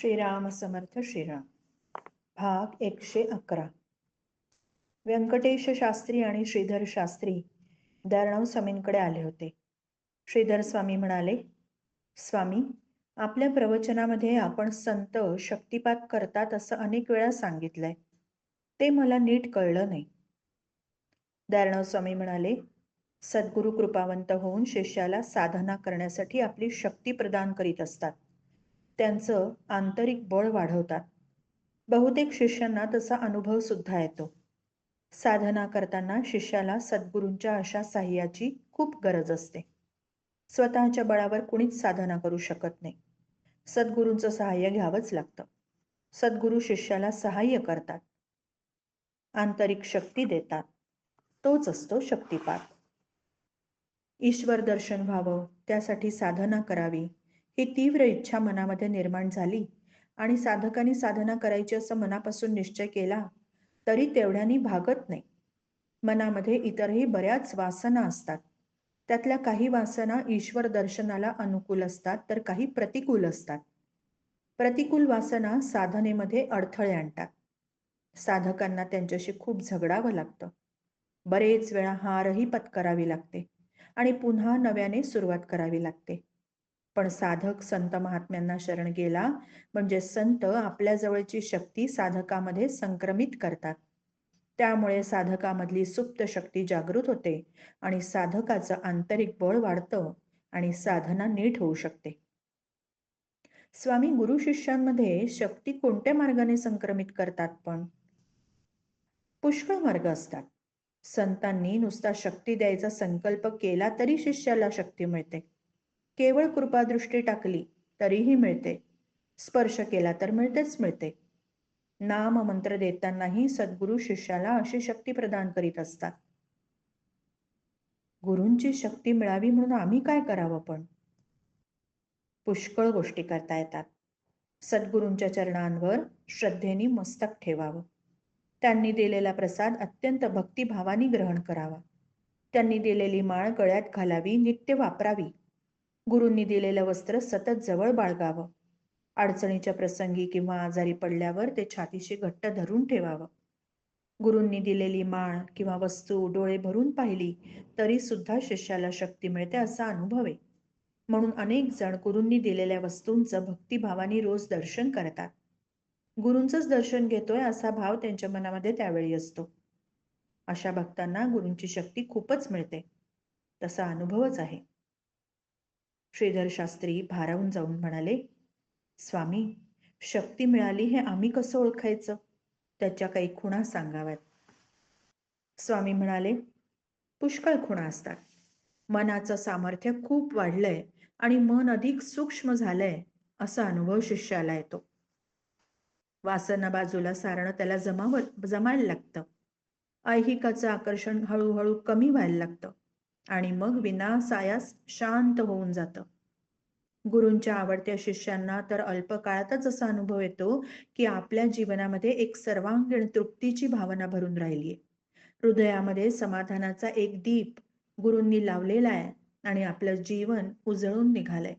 श्रीराम समर्थ श्रीराम. भाग 111. व्यंकटेश शास्त्री आणि श्रीधर शास्त्री दयाळराव स्वामींकडे आले होते. श्रीधर स्वामी म्हणाले, स्वामी, आपल्या प्रवचनामध्ये आपण संत शक्तिपात करतात असं अनेक वेळा सांगितलंय. ते मला नीट कळलं नाही. दयाळराव स्वामी म्हणाले, सद्गुरू कृपावंत होऊन शिष्याला साधना करण्यासाठी आपली शक्ती प्रदान करीत असतात. त्यांचं आंतरिक बळ वाढवतात. बहुतेक शिष्यांना तसा अनुभव सुद्धा येतो. साधना करताना शिष्याला सद्गुरूंच्या अशा साह्याची खूप गरज असते. स्वतःच्या बळावर कुणीच साधना करू शकत नाही. सद्गुरूंचं सहाय्य घ्यावंच लागतं. सद्गुरू शिष्याला सहाय्य करतात, आंतरिक शक्ती देतात. तोच असतो शक्तिपात. ईश्वर दर्शन व्हावं, त्यासाठी साधना करावी, ही तीव्र इच्छा मनामध्ये निर्माण झाली आणि साधकांनी साधना करायची असं मनापासून निश्चय केला तरी तेवढ्यानी भागत नाही. मनामध्ये इतरही बऱ्याच वासना असतात. त्यातल्या काही वासना ईश्वर दर्शनाला अनुकूल असतात, तर काही प्रतिकूल असतात. प्रतिकूल वासना साधनेमध्ये अडथळे आणतात. साधकांना त्यांच्याशी खूप झगडावं लागतं. बरेच वेळा हारही पत्करावी लागते आणि पुन्हा नव्याने सुरुवात करावी लागते. पण साधक संत महात्म्यांना शरण गेला म्हणजे संत आपल्या जवळची शक्ती साधकामध्ये संक्रमित करतात. त्यामुळे साधकामधली सुप्त शक्ती जागृत होते आणि साधकाचं आंतरिक बळ वाढतं आणि साधना नीट होऊ शकते. स्वामी, गुरु शिष्यांमध्ये शक्ती कोणत्या मार्गाने संक्रमित करतात? पण पुष्कळ मार्ग असतात. संतांनी नुसता शक्ती द्यायचा संकल्प केला तरी शिष्याला शक्ती मिळते. केवळ कृपादृष्टी टाकली तरीही मिळते. स्पर्श केला तर मिळते. नाम मंत्र देतानाही सद्गुरू शिष्याला अशी शक्ती प्रदान करीत असतात. गुरूंची शक्ती मिळावी म्हणून आम्ही काय करावं? पण पुष्कळ गोष्टी करता येतात. सद्गुरूंच्या चरणांवर श्रद्धेने मस्तक ठेवावं. त्यांनी दिलेला प्रसाद अत्यंत भक्तिभावाने ग्रहण करावा. त्यांनी दिलेली माळ गळ्यात घालावी, नित्य वापरावी. गुरूंनी दिलेलं वस्त्र सतत जवळ बाळगावं. अडचणीच्या प्रसंगी किंवा आजारी पडल्यावर ते छातीशी घट्ट धरून ठेवावं. गुरूंनी दिलेली माळ किंवा वस्तू डोळे भरून पाहिली तरी सुद्धा शिष्याला शक्ती मिळते असा अनुभव आहे. म्हणून अनेक जण गुरूंनी दिलेल्या वस्तूंचं भक्तिभावाने रोज दर्शन करतात. गुरूंचंच दर्शन घेतोय असा भाव त्यांच्या मनामध्ये त्यावेळी असतो. अशा भक्तांना गुरूंची शक्ती खूपच मिळते. तसा अनुभवच आहे. श्रीधर शास्त्री भारावून जाऊन म्हणाले, स्वामी, शक्ती मिळाली हे आम्ही कसं ओळखायचं? त्याच्या काही खुणा सांगाव्यात. स्वामी म्हणाले, पुष्कळ खुणा असतात. मनाचं सामर्थ्य खूप वाढलंय आणि मन अधिक सूक्ष्म झालंय असा अनुभव शिष्याला येतो. वासना बाजूला सारणं त्याला जमायला लागतं. ऐहिकाचं आकर्षण हळूहळू कमी व्हायला लागतं आणि मग विनासायास शांत होऊन जातं. गुरूंच्या आवडत्या शिष्यांना तर अल्प काळातच असा अनुभव येतो की आपल्या जीवनामध्ये एक सर्वांगीण तृप्तीची भावना भरून राहिलीये. हृदयामध्ये समाधानाचा एक दीप गुरूंनी लावलेला आहे आणि आपलं जीवन उजळून निघालंय.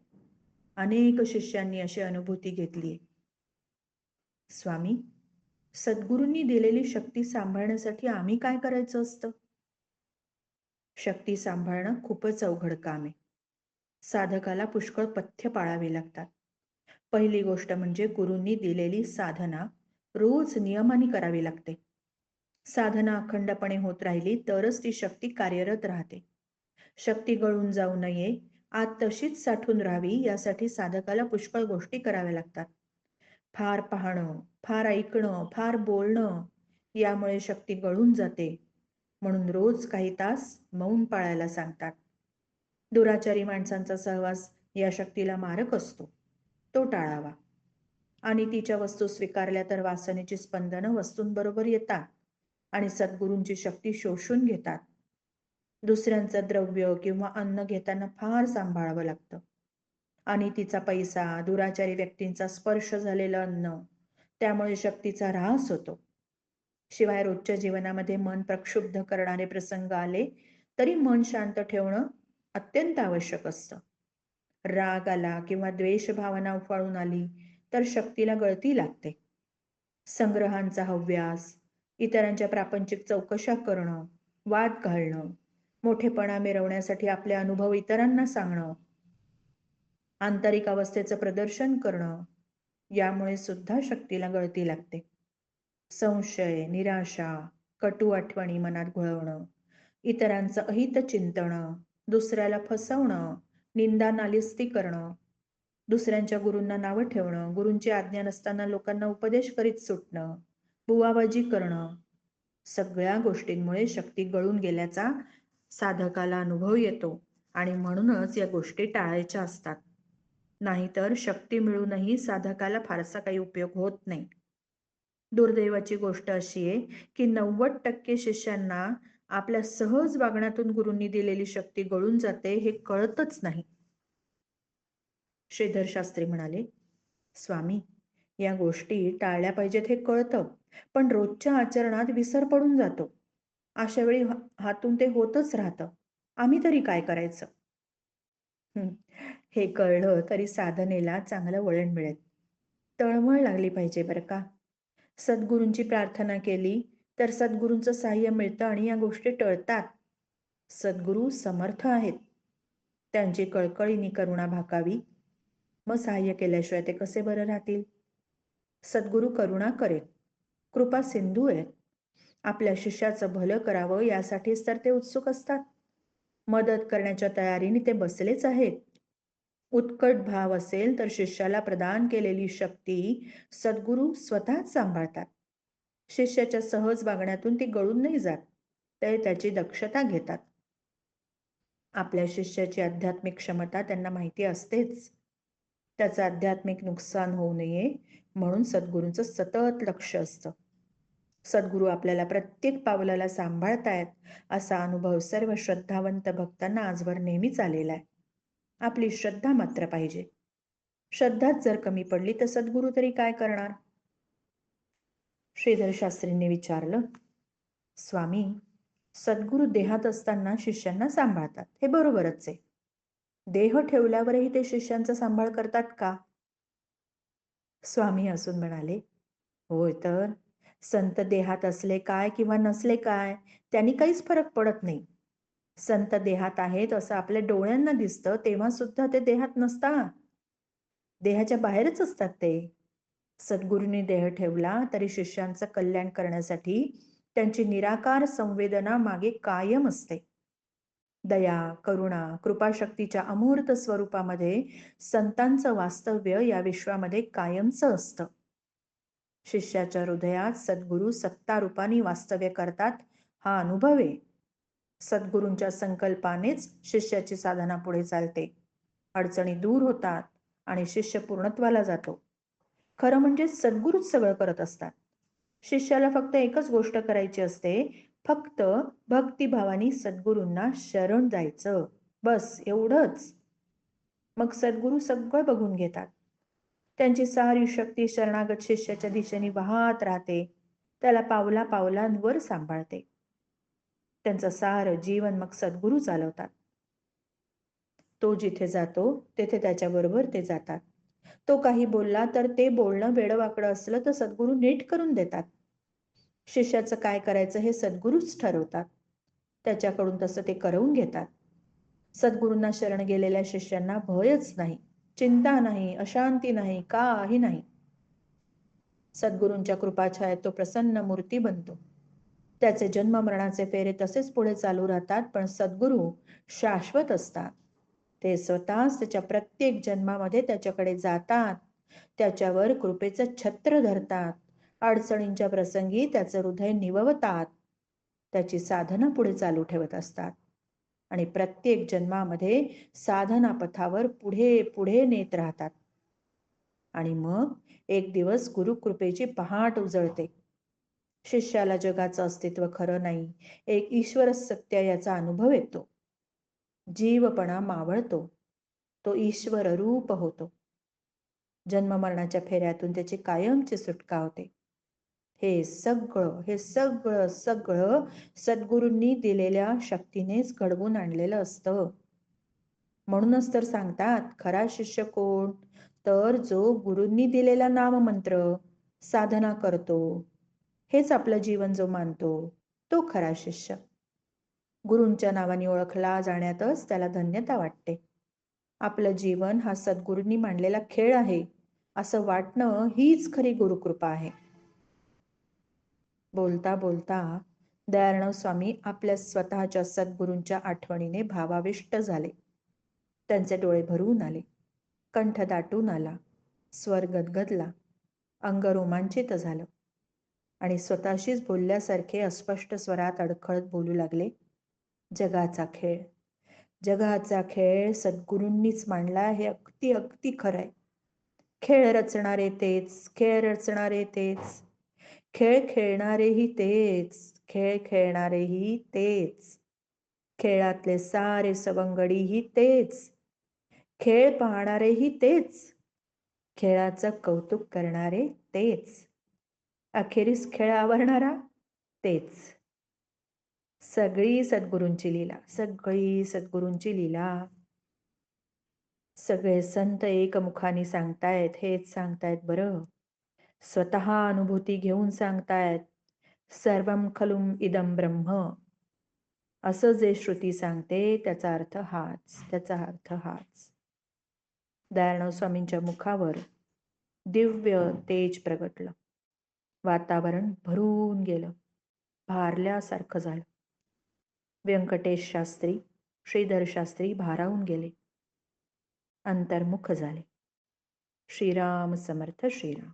अनेक शिष्यांनी अशी अनुभूती घेतलीये. स्वामी, सद्गुरूंनी दिलेली शक्ती सांभाळण्यासाठी आम्ही काय करायचं असतं? शक्ती सांभाळणं खूपच अवघड काम आहे. साधकाला पुष्कळ पथ्य पाळावी लागतात. पहिली गोष्ट म्हणजे गुरूंनी दिलेली साधना रोज नियमाने करावी लागते. साधना अखंडपणे होत राहिली तरच ती शक्ती कार्यरत राहते. शक्ती गळून जाऊ नये, आत तशीच साठून राहावी यासाठी साधकाला पुष्कळ गोष्टी कराव्या लागतात. फार पाहणं, फार ऐकणं, फार बोलणं यामुळे शक्ती गळून जाते. म्हणून रोज काही तास मौन पाळायला सांगतात. दुराचारी माणसांचा सहवास या शक्तीला मारक असतो. तो टाळावा. आणि तिच्या वस्तू स्वीकारल्या तर वासनेची स्पंदनं वस्तूंबरोबर येतात आणि सद्गुरूंची शक्ती शोषून घेतात. दुसऱ्यांचं द्रव्य किंवा अन्न घेताना फार सांभाळावं लागतं. आणि तिचा पैसा, दुराचारी व्यक्तींचा स्पर्श झालेलं अन्न, त्यामुळे शक्तीचा ऱ्हास होतो. शिवाय रोजच्या जीवनामध्ये मन प्रक्षुब्ध करणारे प्रसंग आले तरी मन शांत ठेवणं अत्यंत आवश्यक असतं. राग आला किंवा द्वेष भावना उफाळून आली तर शक्तीला गळती लागते. संग्रहांचा हव्यास, इतरांच्या प्रापंचिक चौकशा करणं, वाद घालणं, मोठेपणा मिरवण्यासाठी आपले अनुभव इतरांना सांगणं, आंतरिक अवस्थेचं प्रदर्शन करणं, यामुळे सुद्धा शक्तीला गळती लागते. संशय, निराशा, कटू आठवणी मनात घोळवणं, इतरांचं अहित चिंतणं, दुसऱ्याला फसवणं, निंदा नालिस्ती करणं, दुसऱ्यांच्या गुरूंना नावं ठेवणं, गुरूंची आज्ञा नसताना लोकांना उपदेश करीत सुटणं, बुवाबाजी करणं, सगळ्या गोष्टींमुळे शक्ती गळून गेल्याचा साधकाला अनुभव येतो आणि म्हणूनच या गोष्टी टाळायच्या असतात. नाहीतर शक्ती मिळूनही साधकाला फारसा काही उपयोग होत नाही. दुर्दैवाची गोष्ट अशी आहे की 90% शिष्यांना आपल्या सहज वागण्यातून गुरूंनी दिलेली शक्ती गळून जाते हे कळतच नाही. श्रीधर शास्त्री म्हणाले, स्वामी, या गोष्टी टाळल्या पाहिजेत हे कळतं, पण रोजच्या आचरणात विसर पडून जातो. अशा वेळी हातून ते होतच राहतं. आम्ही तरी काय करायचं? हे कळलं तरी साधनेला चांगलं वळण मिळेल. तळमळ लागली पाहिजे बरं का. सद्गुरूंची प्रार्थना केली तर सद्गुरूंचं साह्य मिळतं आणि या गोष्टी टळतात. सद्गुरू समर्थ आहेत. त्यांची कळकळीने करुणा भाकावी. मग साह्य केल्याशिवाय ते कसे बरं राहतील? सद्गुरू करुणा करेल, कृपा सिंधू आहेत. आपल्या शिष्याचं भलं करावं यासाठीच तर ते उत्सुक असतात. मदत करण्याच्या तयारीने ते बसलेच आहेत. उत्कट भाव असेल तर शिष्याला प्रदान केलेली शक्ती सद्गुरू स्वतःच सांभाळतात. शिष्याच्या सहज वागण्यातून ती गळून नाही जात, ते त्याची दक्षता घेतात. आपल्या शिष्याची आध्यात्मिक क्षमता त्यांना माहिती असतेच. त्याचं आध्यात्मिक नुकसान होऊ नये म्हणून सद्गुरूंचं सतत लक्ष असतं. सद्गुरू आपल्याला प्रत्येक पावलाला सांभाळतायत असा अनुभव सर्व श्रद्धावंत भक्तांना आजवर नेहमीच आलेला आहे. आपली श्रद्धा मात्र पाहिजे. श्रद्धाच जर कमी पडली तर सद्गुरू तरी काय करणार? श्रीधर शास्त्रींनी विचारलं, स्वामी, सद्गुरू देहात असताना शिष्यांना सांभाळतात हे बरोबरच आहे. देह ठेवल्यावरही ते शिष्यांचा सांभाळ करतात का? स्वामी हसून म्हणाले, होय तर. संत देहात असले काय किंवा नसले काय त्यांनी काहीच फरक पडत नाही. संत देहात आहेत असं आपल्या डोळ्यांना दिसतं तेव्हा सुद्धा ते देहात नसतात. देहाच्या बाहेरच असतात ते. सद्गुरूंनी देह ठेवला तरी शिष्यांचं कल्याण करण्यासाठी त्यांची निराकार संवेदना मागे कायम असते. दया, करुणा, कृपाशक्तीच्या अमूर्त स्वरूपामध्ये संतांचं वास्तव्य या विश्वामध्ये कायमचं असतं. शिष्याच्या हृदयात सद्गुरू सत्ता रूपाने वास्तव्य करतात हा अनुभव आहे. सद्गुरूंच्या संकल्पानेच शिष्याची साधना पुढे चालते. अडचणी दूर होतात आणि शिष्य पूर्णत्वाला जातो. खरं म्हणजे सद्गुरूच सगळं करत असतात. शिष्याला फक्त एकच गोष्ट करायची असते, फक्त भक्तिभावाने सद्गुरूंना शरण जायचं, बस एवढंच. मग सद्गुरू सगळं बघून घेतात. त्यांची सारी शक्ती शरणागत शिष्याच्या दिशेने वाहत राहते, त्याला पावला पावलांवर सांभाळते. त्यांचं सारं जीवन मग सद्गुरू चालवतात. तो जिथे जातो तेथे त्याच्याबरोबर ते जातात. तो काही बोलला तर ते बोलणं वेडवाकडं असलं तर सद्गुरू नीट करून देतात. शिष्याचं काय करायचं हे सद्गुरूच ठरवतात. त्याच्याकडून तसं ते करवून घेतात. सद्गुरूंना शरण गेलेल्या शिष्यांना भयच नाही, चिंता नाही, अशांती नाही, काही नाही. सद्गुरूंच्या कृपाछायेत तो प्रसन्न मूर्ती बनतो. त्याचे जन्म मरणाचे फेरे तसेच पुढे चालू राहतात, पण सद्गुरू शाश्वत असतात. ते स्वतःच त्याच्या प्रत्येक जन्मामध्ये त्याच्याकडे जातात, त्याच्यावर कृपेचं छत्र धरतात, अडचणींच्या प्रसंगी त्याचं हृदय निववतात, त्याची साधना पुढे चालू ठेवत असतात आणि प्रत्येक जन्मामध्ये साधना पथावर पुढे पुढे नेत राहतात. आणि मग एक दिवस गुरुकृपेची पहाट उजळते. शिष्याला जगाचं अस्तित्व खरं नाही, एक ईश्वर सत्य याचा अनुभव येतो. जीवपणा मावळतो, तो ईश्वर रूप होतो. जन्म मरणाच्या फेऱ्यातून त्याची कायमची सुटका होते. हे सगळं सगळं सद्गुरूंनी दिलेल्या शक्तीनेच घडवून आणलेलं असतं. म्हणूनच तर सांगतात, खरा शिष्य कोण? तर जो गुरूंनी दिलेला नाममंत्र साधना करतो, हेच आपलं जीवन जो मानतो, तो खरा शिष्य. गुरूंच्या नावाने ओळखला जाण्यातच त्याला धन्यता वाटते. आपलं जीवन हा सद्गुरूंनी मांडलेला खेळ आहे असं वाटणं हीच खरी गुरुकृपा आहे. बोलता बोलता दयाळराव स्वामी आपल्या स्वतःच्या सद्गुरूंच्या आठवणीने भावाविष्ट झाले. त्यांचे डोळे भरून आले, कंठ दाटून आला, स्वर गदगदला, अंग रोमांचित झालं आणि स्वतःशीच बोलल्यासारखे अस्पष्ट स्वरात अडखळत बोलू लागले. जगाचा खेळ, जगाचा खेळ सद्गुरूंनीच मांडला हे अगदी अगदी खरंय. खेळ रचणारे तेच, खेळ रचणारे तेच, खेळ खेळणारेही तेच, खेळ खेळणारेही तेच, खेळातले सारे सवंगडीही तेच, खेळ पाहणारेही तेच, खेळाचं कौतुक करणारे तेच, अखेरीस खेळ आवरणारा तेच. सगळी सद्गुरूंची लीला, सगळी सद्गुरूंची लीला. सगळे संत एकमुखाने सांगतायत, हेच सांगतायत बरं. स्वतः अनुभूती घेऊन सांगतायत, सर्वम खलुम इदम ब्रह्म. असं जे श्रुती सांगते त्याचा अर्थ हाच, त्याचा अर्थ हाच. दयाळराव स्वामींच्या मुखावर दिव्य तेज प्रगटलं. वातावरण भरून गेलं, भारल्यासारखं झालं. व्यंकटेश शास्त्री, श्रीधर शास्त्री भारावून गेले, अंतर्मुख झाले. श्रीराम समर्थ श्रीराम.